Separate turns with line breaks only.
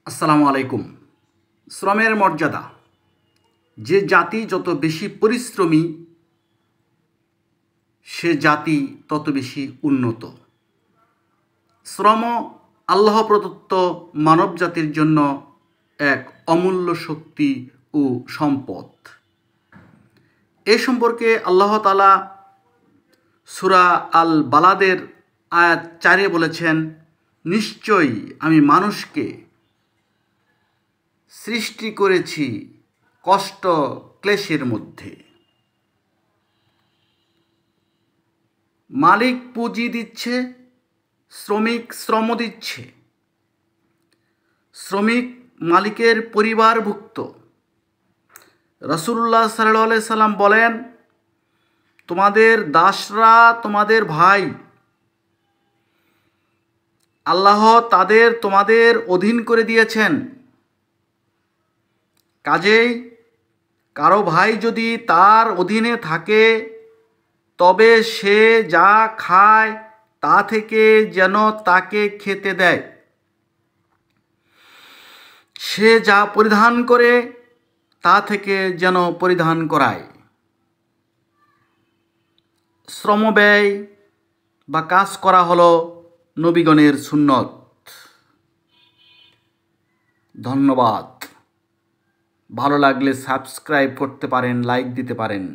আসসালামু আলাইকুম। শ্রমের মর্যাদা। যে জাতি যত বেশি পরিশ্রমী সে জাতি তত বেশি উন্নত। শ্রম আল্লাহ প্রদত্ত মানব জাতির জন্য এক অমূল্য শক্তি ও সম্পদ। এ সম্পর্কে আল্লাহ তাআলা সূরা আল বালাদের আয়াত 4 বলেছেন, নিশ্চয়ই আমি মানুষকে সৃষ্টি করেছি কষ্ট ক্লেশের মধ্যে। মালিক পুঁজি দিচ্ছে, শ্রমিক শ্রম দিচ্ছে। শ্রমিক মালিকের পরিবারভুক্ত। রাসূলুল্লাহ সাল্লাল্লাহু আলাইহি সাল্লাম বলেন, তোমাদের দাসরা তোমাদের ভাই। আল্লাহ তাদের তোমাদের অধীন করে দিয়েছেন। কাজেই কারো ভাই যদি তার অধীনে থাকে তবে সে যা খায় তা থেকে যেন তাকে খেতে দেয়, সে যা পরিধান করে তা থেকে যেন পরিধান করায়। শ্রমব্যয় বা কাজ করা হলো নবীগণের সুন্নত। ধন্যবাদ। ভালো লাগলে সাবস্ক্রাইব করতে পারেন, লাইক দিতে পারেন।